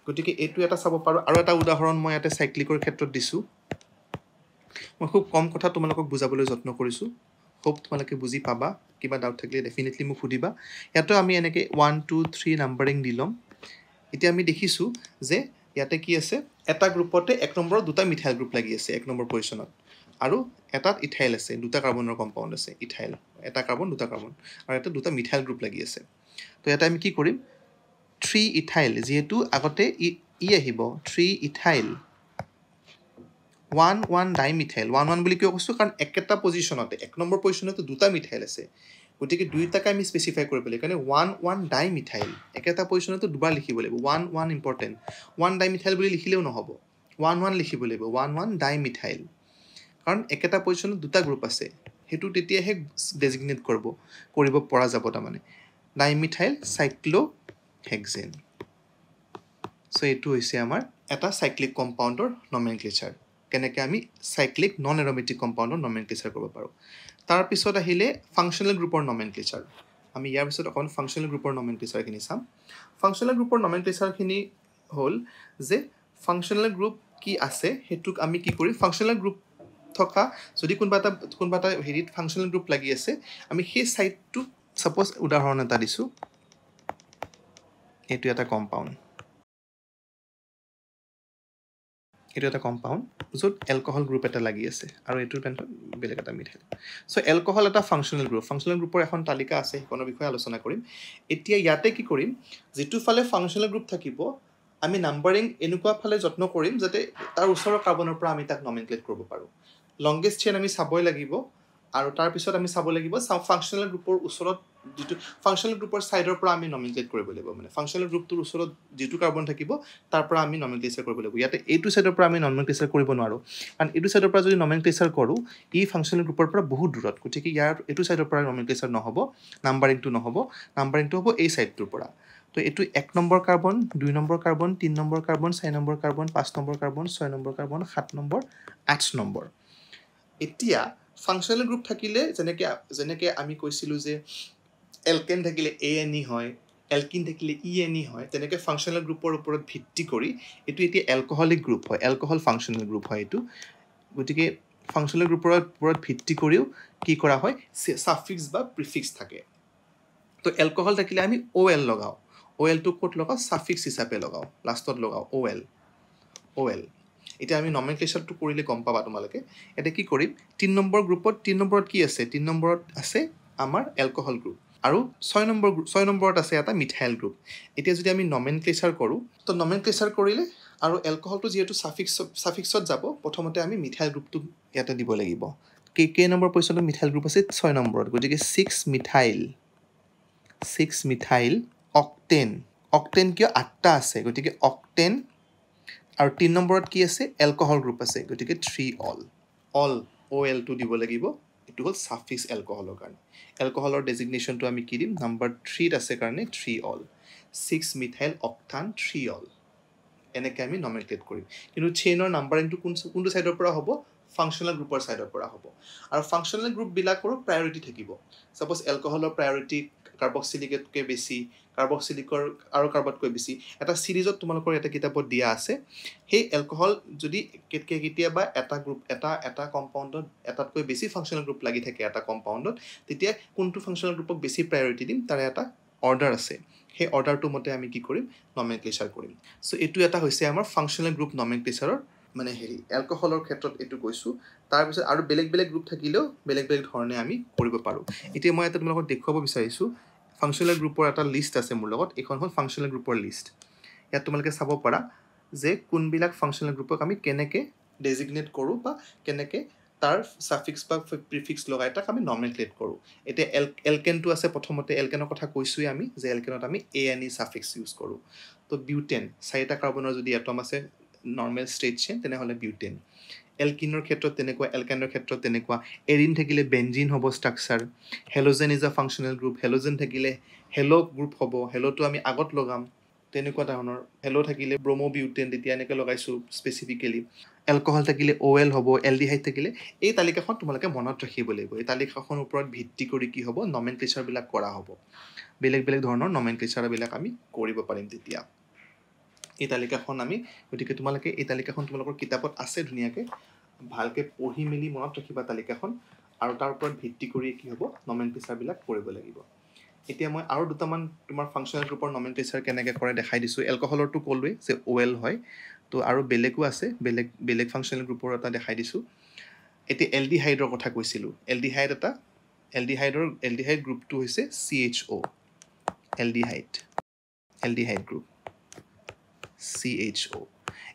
গতিকে এইটো এটা চাব পাৰোঁ আৰু এটা উদাহৰণ মই ইয়াতে সাইক্লিকৰ ক্ষেত্ৰত দিছোঁ মই খুব কম কথা তোমালোকক বুজাবলৈ যত্ন কৰিছোঁ হোপ তোমালোকে বুজি পাবা কিবা ডাউট থাকিলে ডেফিনেটলি মোক সুধিবা ইয়াতো আমি এনেকৈ 1 2 3 নাম্বাৰিং দি ল'ম এতিয়া আমি দেখিছোঁ যে ইয়াতে কি আছে এটা গ্ৰুপতে 1 নম্বৰত দুটা মিথাইল গ্ৰুপ লাগি আছে 1 নম্বৰ পজিশ্যনত আৰু এটাত ইথাইল আছে দুটা কাৰ্বনৰ কম্পাউণ্ড আছে ইথাইল এটা কাৰ্বন দুটা কাৰ্বন আৰু এটা দুটা মিথাইল গ্ৰুপ লাগি আছে তো ইয়াতে আমি কি কৰিম 3 ইথাইল যেহেতু আগতে ই আহিব 3 ইথাইল 1 1 ডাইমিথাইল 1 1 বুলি কিয় কৈছোঁ কাৰণ একেটা পজিশ্যনতে 1 নম্বৰ পজিশ্যনতে দুটা মিথাইল আছে গতিকে দুইটাকে আমি স্পেচিফাই কৰিব লাগিব কাৰণ 1 1 ডাইমিথাইল একেটা পজিশ্যনতে দুবাৰ লিখিব লাগিব 1 1 ইম্পৰ্টেণ্ট 1 ডাইমিথাইল বুলি লিখিলেও নহ'ব 1 1 লিখিব লাগিব 1 1 ডাইমিথাইল কাৰণ একেটা পজিশ্যনত দুটা গ্ৰুপ আছে সেইটো তেতিয়াহে ডেজিগনেট কৰিব পৰা যাব তাৰমানে ডাইমিথাইল চাইক্লোহেক্সেন সো এইটো হৈছে আমাৰ এটা সাইক্লিক কম্পাউণ্ডৰ নমেনক্লেচাৰ কেনেকৈ আমি সাইক্লিক নন এৰ'মেটিক কম্পাউণ্ডৰ নমেনক্লেচাৰ কৰিব পাৰোঁ তাৰপিছত আহিলে ফাংচনেল গ্ৰুপৰ নমেনক্লেচাৰ আমি ইয়াৰ পিছত অকণ ফাংচনেল গ্ৰুপৰ নমেনক্লেচাৰখিনি চাম ফাংচনেল গ্ৰুপৰ নমেনক্লেচাৰখিনি হ'ল যে ফাংচনেল গ্ৰুপ কি আছে সেইটোক আমি কি কৰিম ফাংচনেল গ্ৰুপ থকা যদি কোনোবা এটা হেৰিত ফাংচনেল গ্ৰুপ লাগি আছে আমি সেই সাইটটো সাপোজ উদাহৰণ এটা দিছোঁ এইটো এটা কম্পাউণ্ড এইটো এটা কম্পাউণ্ড য'ত এলকহল গ্ৰুপ এটা লাগি আছে আৰু এইটোৰ পেণ্টত বেলেগ এটা মিথাইল সো এলকহল এটা ফাংচনেল গ্ৰুপৰ এখন তালিকা আছে সেইখনৰ বিষয়ে আলোচনা কৰিম এতিয়া ইয়াতে কি কৰিম যিটো ফালে ফাংচনেল গ্ৰুপ থাকিব আমি নাম্বাৰিং এনেকুৱা ফালে যত্ন কৰিম যাতে তাৰ ওচৰৰ কাৰ্বনৰ পৰা আমি তাক নমেনক্লেট কৰিব পাৰোঁ লংগেষ্ট চেইন আমি চাবই লাগিব আৰু তাৰপিছত আমি চাব লাগিব ফাংচনেল গ্ৰুপৰ ওচৰত যিটো ফাংচনেল গ্ৰুপৰ ছাইডৰ পৰা আমি নমেনক্লেট কৰিব লাগিব মানে ফাংচনেল গ্ৰুপটোৰ ওচৰত যিটো কাৰ্বন থাকিব তাৰ পৰা আমি নমেনক্লেচাৰ কৰিব লাগিব ইয়াতে এইটো ছাইডৰ পৰা আমি নমেনক্লেচাৰ কৰিব নোৱাৰোঁ কাৰণ এইটো ছাইডৰ পৰা যদি নমেনক্লেচাৰ কৰোঁ ই ফাংচনেল গ্ৰুপৰ পৰা বহুত দূৰত গতিকে ইয়াৰ এইটো ছাইডৰ পৰা নমেনক্লেচাৰ নহ'ব নাম্বাৰিংটো হ'ব এই ছাইডটোৰ পৰা তো এইটো 1 number carbon 2 number carbon 3 number carbon 4 number carbon 5 number carbon 6 number carbon 7 number 8 number এতিয়া ফাংচনেল গ্ৰুপ থাকিলে যেনেকৈ আমি কৈছিলোঁ যে এলকেন থাকিলে ANE হয় এলকিন থাকিলে ENE হয় তেনেকৈ ফাংচনেল গ্ৰুপৰ ওপৰত ভিত্তি কৰি এইটো এতিয়া এলকহলিক গ্ৰুপ হয় এলকহল ফাংচনেল গ্ৰুপ হয় এইটো গতিকে ফাংচনেল গ্ৰুপৰ ওপৰত ভিত্তি কৰিও কি কৰা হয় ছাফিক্স বা প্ৰিফিক্স থাকে তো এলকহল থাকিলে আমি OL লগাওঁ OLটো ক'ত লগাওঁ ছাফিক্স হিচাপে লগাওঁ লাষ্টত লগাওঁ OL এতিয়া আমি নমেনক্লেচাৰটো কৰিলে গম পাবা তোমালোকে এতিয়া কি কৰিম 3 নম্বৰত কি আছে 3 নম্বৰত আছে আমাৰ এলকহল গ্ৰুপ আৰু 6 নম্বৰত আছে এটা মিথাইল গ্ৰুপ এতিয়া যদি আমি নমেনক্লেচাৰ কৰোঁ তো নমেনক্লেচাৰ কৰিলে আৰু এলকহলটো যিহেতু ছাফিক্সত যাব প্ৰথমতে আমি মিথাইল গ্ৰুপটো ইয়াতে দিব লাগিব কেই নম্বৰ পজিশ্যনত মিথাইল গ্ৰুপ আছে 6 নম্বৰত গতিকে 6 মিথাইল অক্টেন কিয় 8টা আছে গতিকে অক্টেন আৰু 3 নম্বৰত কি আছে এলকহল গ্ৰুপ আছে গতিকে 3 অল OL টো দিব লাগিব এইটো হ'ল ছাফিক্স এলকহলৰ কাৰণে এলকহলৰ ডেজিগনেশ্যনটো আমি কি দিম নাম্বাৰ 3 আছে কাৰণে 3 অল 6 মিথাইল অক্টান 3 অল এনেকৈ আমি নমিনেট কৰিম কিন্তু চেইনৰ নাম্বাৰিংটো কোনটো ছাইডৰ পৰা হ'ব ফাংচনেল গ্ৰুপৰ ছাইডৰ পৰা হ'ব আৰু ফাংচনেল গ্ৰুপবিলাকৰো প্ৰায়ৰিটি থাকিব ছাপ'জ এলকহলৰ প্ৰায়ৰিটি কাৰ্বক্সিলিকতকৈ বেছি কাৰ্বক্সিলিকৰ আৰু কাৰ্বতকৈ বেছি এটা ছিৰিজত তোমালোকৰ এটা কিতাপত দিয়া আছে সেই এলকহল যদি কেতিয়াবা এটা কম্পাউণ্ডত এটাতকৈ বেছি ফাংচনেল গ্ৰুপ লাগি থাকে এটা কম্পাউণ্ডত তেতিয়া কোনটো ফাংচনেল গ্ৰুপক বেছি প্ৰায়ৰিটি দিম তাৰে এটা অৰ্ডাৰ আছে সেই অৰ্ডাৰটো মতে আমি কি কৰিম নমিনক্লেচাৰ কৰিম চ' এইটো এটা হৈছে আমাৰ ফাংচনেল গ্ৰুপ নমিনক্লেচাৰৰ মানে এলকহলৰ ক্ষেত্ৰত এইটো কৈছোঁ তাৰপিছত আৰু বেলেগ বেলেগ গ্ৰুপ থাকিলেও বেলেগ বেলেগ ধৰণে আমি কৰিব পাৰোঁ এতিয়া মই এটা তোমালোকক দেখুৱাব বিচাৰিছোঁ ফাংচনেল গ্ৰুপৰ এটা লিষ্ট আছে মোৰ লগত এইখন হ'ল ফাংচনেল গ্ৰুপৰ লিষ্ট ইয়াত তোমালোকে চাব পাৰা যে কোনবিলাক ফাংচনেল গ্ৰুপক আমি কেনেকৈ ডেজিগনেট কৰোঁ বা কেনেকৈ তাৰ ছাফিক্স বা প্ৰিফিক্স লগাই তাক আমি নমিনেট কৰোঁ এতিয়া এলকেনটো আছে প্ৰথমতে এলকেনৰ কথা কৈছোঁৱেই আমি যে এলকেনত আমি ANE ছাফিক্স ইউজ কৰোঁ তো বিউটেন 4টা কাৰ্বনৰ যদি এটম আছে নৰ্মেল ষ্ট্ৰেট চেইন তেনেহ'লে বিউটেন এলকিনৰ ক্ষেত্ৰত তেনেকুৱা এলকেনৰ ক্ষেত্ৰত তেনেকুৱা এৰিন থাকিলে বেঞ্জিন হ'ব structure halogen is a functional group halogen থাকিলে হেলো গ্ৰুপ হ'ব হেলোটো আমি আগত লগাম তেনেকুৱা ধৰণৰ হেলো থাকিলে ব্ৰম'বিউটেন তেতিয়া এনেকৈ লগাইছোঁ স্পেচিফিকেলি এলকহল থাকিলে OL হ'ব এলডিহাইড থাকিলে এই তালিকাখন তোমালোকে মনত ৰাখিব লাগিব এই তালিকাখনৰ ওপৰত ভিত্তি কৰি কি হ'ব নমেনক্লেচাৰবিলাক কৰা হ'ব বেলেগ বেলেগ ধৰণৰ নমেনক্লেচাৰবিলাক আমি কৰিব পাৰিম তেতিয়া এই তালিকাখন আমি গতিকে তোমালোকে এই তালিকাখন তোমালোকৰ কিতাপত আছে ধুনীয়াকৈ ভালকৈ পঢ়ি মেলি মনত ৰাখিবা তালিকাখন আৰু তাৰ ওপৰত ভিত্তি কৰি কি হ'ব নমেনক্লেচাৰবিলাক কৰিব লাগিব এতিয়া মই আৰু দুটামান তোমাৰ ফাংচনেল গ্ৰুপৰ নমেনক্লেচাৰ কেনেকৈ কৰে দেখাই দিছোঁ এলকহলৰটো ক'লোৱেই যে OL হয় তো আৰু বেলেগো আছে বেলেগ ফাংচনেল গ্ৰুপৰ এটা দেখাই দিছোঁ এতিয়া এলডিহাইডৰ কথা কৈছিলোঁ এলডিহাইড গ্ৰুপটো হৈছে CHO এলডিহাইড গ্ৰুপ CHO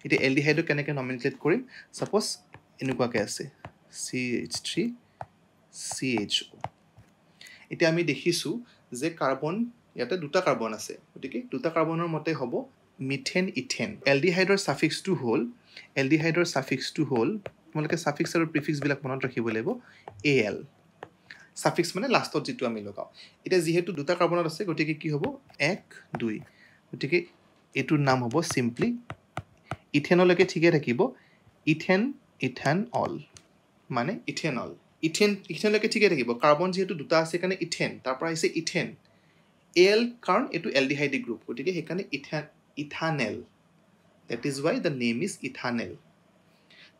এতিয়া এলডিহাইডক কেনেকৈ নমিনেট কৰিম ছাপ'জ এনেকুৱাকৈ আছে CH3 CHO এতিয়া আমি দেখিছোঁ যে কাৰ্বন ইয়াতে দুটা কাৰ্বন আছে গতিকে দুটা কাৰ্বনৰ মতে হ'ব মিথেন ইথেন এলডিহাইডৰ ছাফিক্সটো হ'ল তোমালোকে ছাফিক্স আৰু প্ৰিফিক্সবিলাক মনত ৰাখিব লাগিব AL ছাফিক্স মানে লাষ্টত যিটো আমি লগাওঁ এতিয়া যিহেতু দুটা কাৰ্বনত আছে গতিকে কি হ'ব 1 2 গতিকে এইটোৰ নাম হ'ব চিম্পলি ইথেনলৈকে ঠিকে থাকিব ইথানল মানে ইথেনল ইথেনলৈকে ঠিকে থাকিব কাৰ্বন যিহেতু দুটা আছে কাৰণে ইথেন তাৰ পৰা আহিছে ইথেন AL কাৰণ এইটো এলডিহাইডিক গ্ৰুপ গতিকে সেইকাৰণে ethanal that is Y the name is ethanal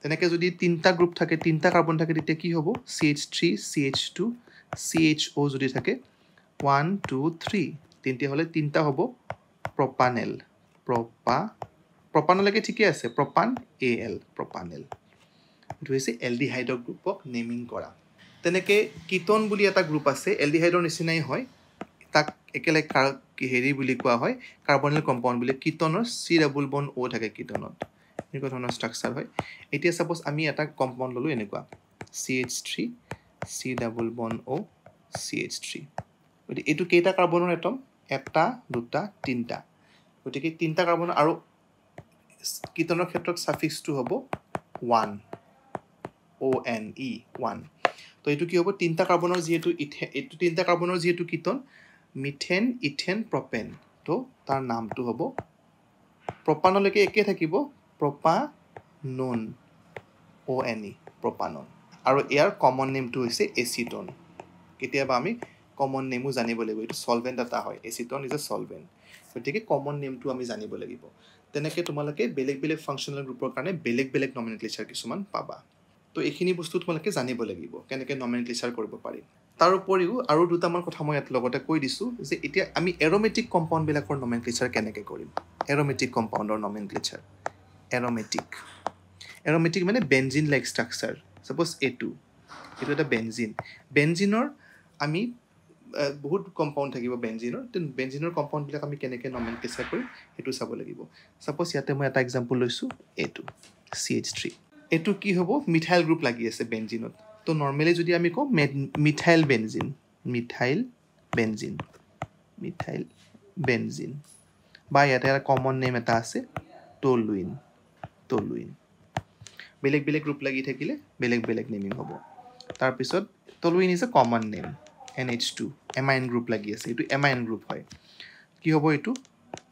তেনেকৈ যদি তিনিটা গ্ৰুপ থাকে তিনিটা কাৰ্বন থাকে তেতিয়া কি হ'ব CH3 CH2 CHO যদি থাকে 1 2 3 তেতিয়া হ'লে তিনিটা হ'ব প্ৰপানলৈকে ঠিকে আছে প্ৰপান AL প্ৰপানেল এইটো হৈছে এলডিহাইডৰ গ্ৰুপক নেমিং কৰা তেনেকৈ কিটন বুলি এটা গ্ৰুপ আছে এলডিহাইডৰ নিচিনাই হয় তাক একেলগে বুলি কোৱা হয় কাৰ্বনিল কম্পাউণ্ড বুলি কিটনৰ C+O থাকে কিটনত এনেকুৱা ধৰণৰ ষ্ট্ৰাকচাৰ হয় এতিয়া ছাপ'জ আমি এটা কম্পাউণ্ড ল'লোঁ এনেকুৱা CH3 C+O CH3 গতিকে এইটো কেইটা কাৰ্বনৰ এটম এটা দুটা তিনিটা গতিকে তিনিটা কাৰ্বনৰ আৰু কিটনৰ ক্ষেত্ৰত ছাফিক্সটো হ'ব 1 ONE 1 তো এইটো কি হ'ব তিনিটা কাৰ্বনৰ যিহেতু কিটন মিথেন ইথেন প্ৰপেন তো তাৰ নামটো হ'ব প্ৰপানলৈকে একে থাকিব প্ৰপানোন ONE প্ৰপানন আৰু ইয়াৰ কমন নেমটো হৈছে এচিটন কেতিয়াবা আমি কমন নেমো জানিব লাগিব এইটো সলভেণ্ট এটা হয় এচিটন ইজ এ সলভেণ্ট গতিকে কমন নেমটো আমি জানিব লাগিব তেনেকৈ তোমালোকে বেলেগ বেলেগ ফাংচনেল গ্ৰুপৰ কাৰণে বেলেগ বেলেগ নমিনেক্লেচাৰ কিছুমান পাবা তো এইখিনি বস্তু তোমালোকে জানিব লাগিব কেনেকৈ নমিনেক্লেচাৰ কৰিব পাৰি তাৰ উপৰিও আৰু দুটামান কথা মই ইয়াত লগতে কৈ দিছোঁ যে এতিয়া আমি এৰমেটিক কম্পাউণ্ডবিলাকৰ নমিনেক্লেচাৰ কেনেকৈ কৰিম এৰমেটিক কম্পাউণ্ডৰ নমিনেক্লেচাৰ এৰমেটিক মানে বেঞ্জিন লাইক ষ্ট্ৰাকচাৰ ছাপ'জ এইটো এটা বেঞ্জিনৰ আমি বহুত কম্পাউণ্ড থাকিব বেঞ্জিনৰ কম্পাউণ্ডবিলাক আমি কেনেকৈ নমিনেক্লেচাৰ কৰিম সেইটো চাব লাগিব ছাপ'জ ইয়াতে মই এটা এক্সাম্পল লৈছোঁ এইটো CH3 এইটো কি হ'ব মিথাইল গ্ৰুপ লাগি আছে বেঞ্জিনত তো নৰ্মেলি যদি আমি কওঁ মিথাইল বেঞ্জিন বা ইয়াতে এটা কমন নেম এটা আছে টলুইন বেলেগ বেলেগ গ্ৰুপ লাগি থাকিলে বেলেগ বেলেগ নেমিং হ'ব তাৰপিছত Toluene is a common name. NH2 amine group লাগি আছে এটো amine group হয় কি হ'ব এটো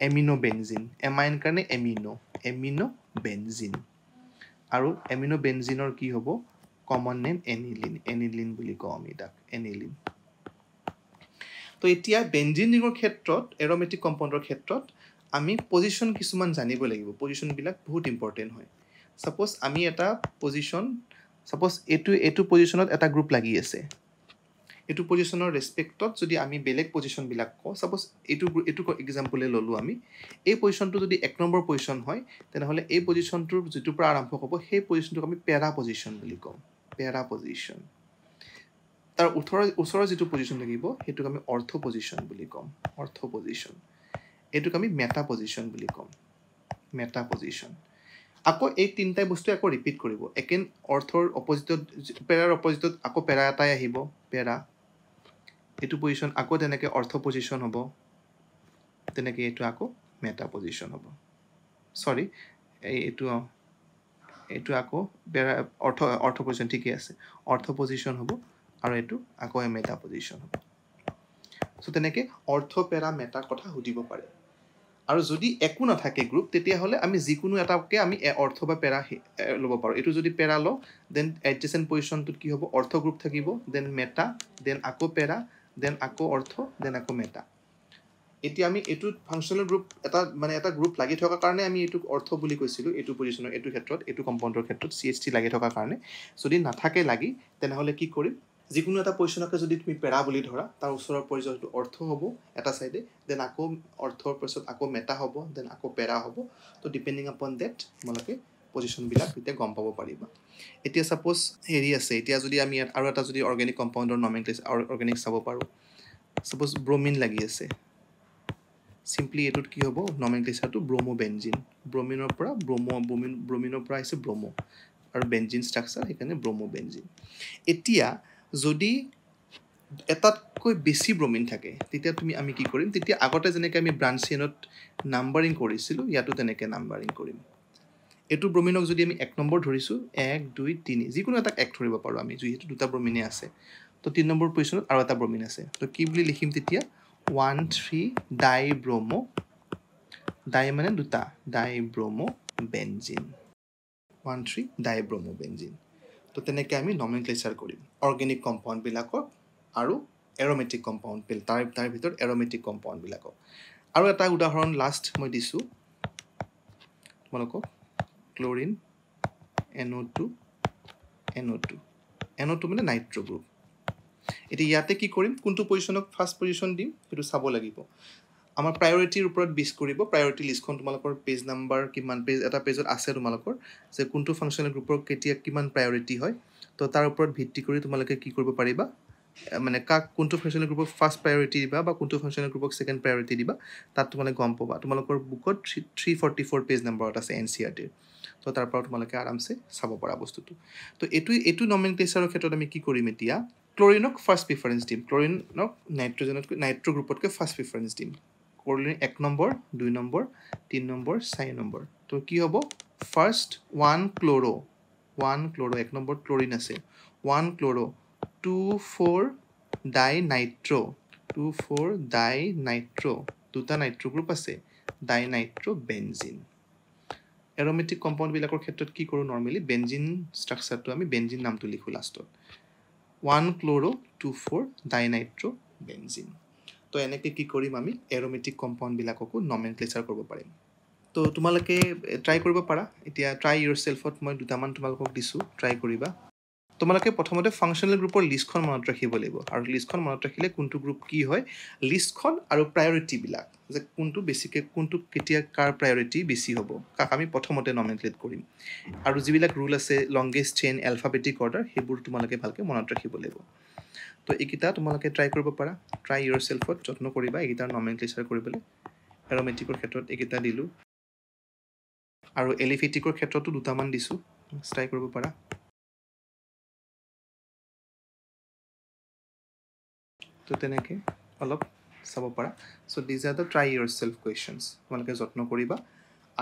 aminobenzene amine কাৰণে aminobenzene আৰু aminobenzene কি হ'ব common name aniline বুলি কওঁ আমি তাক aniline তো এতিয়া বেনজিন ৰিঙৰ ক্ষেত্ৰত এৰোমেটিক কম্পাউণ্ডৰ ক্ষেত্ৰত আমি পজিশন কিছুমান জানিব লাগিব পজিশন বিলাক বহুত ইম্পৰ্টেন্ট হয় সাপোজ আমি এটা পজিশন সাপোজ এটো পজিশনত এটা গ্ৰুপ লাগি আছে এটো পজিশনৰ ৰেসপেক্টত যদি আমি বেলেগ পজিশন বিলাক কও সাপোজ এটো এক্সাম্পলে ললো আমি এই পজিশনটো যদি 1 নম্বৰ পজিশন হয় তেনেহলে এই পজিশনটোৰ যেটো পৰা আৰম্ভ হ'ব সেই পজিশনটোক আমি প্যাৰা পজিশন বুলি কওঁ প্যাৰা পজিশন তাৰ ওচৰৰ যেটো পজিশন লাগিব হেতুক আমি অৰ্থ পজিশন বুলি কম অৰ্থ পজিশন এটুক আমি মেটা পজিশন বুলি কম মেটা পজিশন আকৌ এই তিনটা বস্তু আকৌ ৰিপিট কৰিব একেন অৰ্থৰ অপজিটত প্যাৰাৰ অপজিটত আকৌ প্যাৰা এটাই আহিব প্যাৰা এটু পজিশন আকৌ তেনেকে অৰ্থ পজিশন হ'ব তেনেকে এটু আকৌ মেটা পজিশন হ'ব সৰি এটু আকৌ প্যাৰা অৰ্থ পজিশন ঠিকই আছে অৰ্থ পজিশন হ'ব আৰু এটু আকৌ মেটা পজিশন হ'ব সো তেনেকে অৰ্থ প্যাৰা মেটা কথা হুদিব পাৰে আৰু যদি একো নাথাকে গ্ৰুপ তেতিয়া হলে আমি যিকোনো এটাকে আমি অৰ্থ বা প্যাৰা লব পাৰো এটু যদি প্যাৰা ল দেন এডজেসেন্ট পজিশনটোত কি হ'ব অৰ্থ গ্ৰুপ থাকিব দেন মেটা দেন আকৌ প্যাৰা দেন আকৌ অৰ্থ দেন আকৌ মেটা এতিয়া আমি এটু ফাংশনাল গ্ৰুপ এটা গ্ৰুপ লাগি থকা কাৰণে আমি এটু অৰ্থ বুলি কৈছিলো এটু পজিশনৰ এটু ক্ষেত্ৰত এটু কম্পাউণ্ডৰ ক্ষেত্ৰত CH3 লাগি থকা কাৰণে যদি নাথাকে লাগি তেনেহলে কি কৰিম যিকোনো এটা পজিশনকে যদি তুমি প্যাৰা বুলি ধৰা তাৰ ওচৰৰ পজিশনটো অৰ্থ হ'ব এটা সাইডে দেন আকৌ অৰ্থৰ পিছত আকৌ মেটা হ'ব দেন আকৌ প্যাৰা হ'ব তো ডিপেন্ডিং আপন দ্যাট তোমালোকে পজিশন বিলাক এতিয়া গম পাব পাৰিবা এতিয়া সাপোজ হেৰি আছে এতিয়া যদি আমি আৰু এটা যদি অৰ্গেনিক কম্পাউণ্ডৰ নমেনক্লেচাৰ অৰ্গেনিক চাব পাৰো সাপোজ ব্ৰোমিন লাগি আছে সিম্পলি এটুত কি হ'ব নমেনক্লেচাৰটো ব্ৰোমোবেনজিন ব্ৰোমিনৰ পৰা ব্ৰোমিনৰ পৰা আছে ব্ৰোমো আৰু বেনজিন ষ্ট্ৰাকচাৰ এখানে ব্ৰোমোবেনজিন এতিয়া যদি এটাতকৈ বেছি ব্ৰোমিন থাকে তেতিয়া আমি কি কৰিম তেতিয়া আগতে যেনেকৈ আমি ব্ৰাঞ্চ চেইনত নাম্বাৰিং কৰিছিলো ইয়াতো তেনেকৈ নাম্বাৰিং কৰিম এটু ব্ৰোমিনক যদি আমি 1 নম্বৰ ধৰিছো 1 2 3 যিকোনো এটা এক ধৰিব পাৰো আমি যেহেতু দুটা ব্ৰোমিনে আছে তো 3 নম্বৰ পজিশনত আৰু এটা ব্ৰোমিন আছে তো কি বুলি লিখিম তেতিয়া 1 3 ডাইব্ৰোমো ডাই মানে দুটা ডাইব্ৰোমো বেনজিন 1 3 ডাইব্ৰোমো বেনজিন তো তেনেকৈ আমি নমেনক্লেচাৰ কৰিম অৰ্গেনিক কম্পাউণ্ড বিলাকৰ আৰু এৰোমেটিক কম্পাউণ্ড তাৰ ভিতৰত এৰোমেটিক কম্পাউণ্ড বিলাকক আৰু এটা উদাহৰণ লাষ্ট মই দিছো তোমালোকক ক্লোৰিন NO2 মানে নাইট্ৰো গ্ৰুপ এতিয়া ইয়াতে কি কৰিম কোনটো পজিশনক ফাৰ্স্ট পজিশন দিম হেতু চাব লাগিব আমাৰ প্ৰায়োৰিটিৰ ওপৰত বেস কৰিব প্ৰায়োৰিটি লিষ্টখন তোমালোকৰ পেজ নাম্বাৰ কিমান পেজ এটা পেজত আছে তোমালোকৰ যে কোনটো ফাংশনাল গ্ৰুপৰ কেতিয়া কিমান প্ৰায়োৰিটি হয় তো তাৰ ওপৰত ভিত্তি কৰি তোমালোকে কি কৰিব পাৰিবা মানে কোনটো ফাংশনাল গ্ৰুপক ফাৰ্স্ট প্ৰায়োৰিটি দিবা বা কোনটো ফাংশনাল গ্ৰুপক সেকেন্ড প্ৰায়োৰিটি দিবা তাত তোমালোকে গম পাবা তোমালোকৰ বুকত 344 পেজ নম্বৰত আছে NCERT তো তাৰ পৰা তোমালোকে আৰামছে চাব পৰা বস্তুটো তো এটু নমেনক্লেচাৰৰ ক্ষেত্ৰত আমি কি কৰিম এতিয়া ক্লোৰিনক ফাৰ্স্ট প্ৰিফাৰেন্স দিম ক্লোৰিনক নাইট্ৰো গ্ৰুপতকৈ ফাৰ্স্ট প্ৰিফাৰেন্স দিম chlorine 1 number 2 number 3 number 4 number তো কি হ'ব ফাৰ্স্ট 1 ক্লোৰো 1 নম্বৰ ক্লোৰিন আছে 1 ক্লোৰো 2,4 ডাইনাইট্ৰো 2,4 ডাইনাইট্ৰো দুটা নাইট্ৰো গ্ৰুপ আছে ডাইনাইট্ৰো বেনজিন এৰোমেটিক কম্পাউণ্ড বিলাকৰ ক্ষেত্ৰত কি কৰো নৰমালি বেনজিন ষ্ট্ৰাকচাৰটো আমি বেনজিন নামটো লিখো লাষ্টত 1 ক্লোৰো 2,4 ডাইনাইট্ৰো বেনজিন তো এনেকৈ কি কৰিম আমি এৰোমেটিক কম্পাউণ্ড বিলাককো নমেনক্লেচাৰ কৰিব পাৰিম তো তোমালোকে ট্ৰাই কৰিব পাৰা এতিয়া ট্ৰাই ইয়োৰসেলফত মই দুটামান তোমালোকক দিছো ট্ৰাই কৰিবা তোমালোকে প্ৰথমতে ফাংশনাল গ্ৰুপৰ লিষ্টখন মনত ৰাখিব লাগিব আৰু লিষ্টখন মনত ৰাখিলে কোনটো গ্ৰুপ কি হয় লিষ্টখন আৰু প্ৰায়োৰিটি বিলাক যে কোনটো বেছিকে কোনটো কেতিয়া কাৰ প্ৰায়োৰিটি বেছি হ'ব কাক আমি প্ৰথমতে নমেনক্লেট কৰিম আৰু যিবিলাক ৰুল আছে লংগেষ্ট চেইন এলফাবেটিক অৰ্ডাৰ হেবোৰ তোমালোকে ভালকে মনত ৰাখিব লাগিব তো এইকিটা তোমালোকে ট্ৰাই কৰিব পাৰা ট্ৰাই ইয়োৰসেলফত যত্ন কৰিবা এইকিটাৰ নমেনক্লেচাৰ কৰিবলৈ এৰোমেটিকৰ ক্ষেত্ৰত এইকিটা দিলো আৰু এলিফেটিকৰ ক্ষেত্ৰতো দুটামান দিছো ট্ৰাই কৰিব পাৰা তো তেনেকে অলপ চাব পাৰা so this are the try yourself questions তোমালোকে যত্ন কৰিবা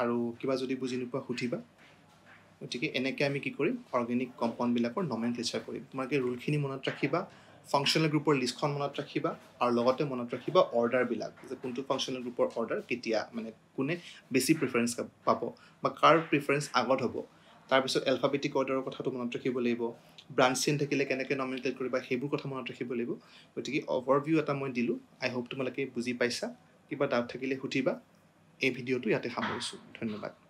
আৰু কিবা যদি বুজি নোপোৱা সুধিবা গতিকে এনেকৈ আমি কি কৰিম অৰ্গেনিক কম্পাউণ্ডবিলাকৰ নমেনক্লেচাৰ কৰিম তোমালোকে ৰুলখিনি মনত ৰাখিবা ফাংচনেল গ্ৰুপৰ লিষ্টখন মনত ৰাখিবা আৰু লগতে মনত ৰাখিবা অৰ্ডাৰবিলাক যে কোনটো ফাংচনেল গ্ৰুপৰ অৰ্ডাৰ কেতিয়া মানে কোনে বেছি প্ৰিফাৰেঞ্চ পাব বা কাৰ প্ৰিফাৰেঞ্চ আগত হ'ব তাৰপিছত এলফাবেটিক অৰ্ডাৰৰ কথাটো মনত ৰাখিব লাগিব ব্ৰাঞ্চ চেইন থাকিলে কেনেকৈ নমিনেট কৰিবা সেইবোৰ কথা মনত ৰাখিব লাগিব গতিকে অভাৰভিউ এটা মই দিলোঁ আই হোপ তোমালোকে বুজি পাইছা কিবা ডাউট থাকিলে সুধিবা এই ভিডিঅ'টো ইয়াতে সামৰিছোঁ ধন্যবাদ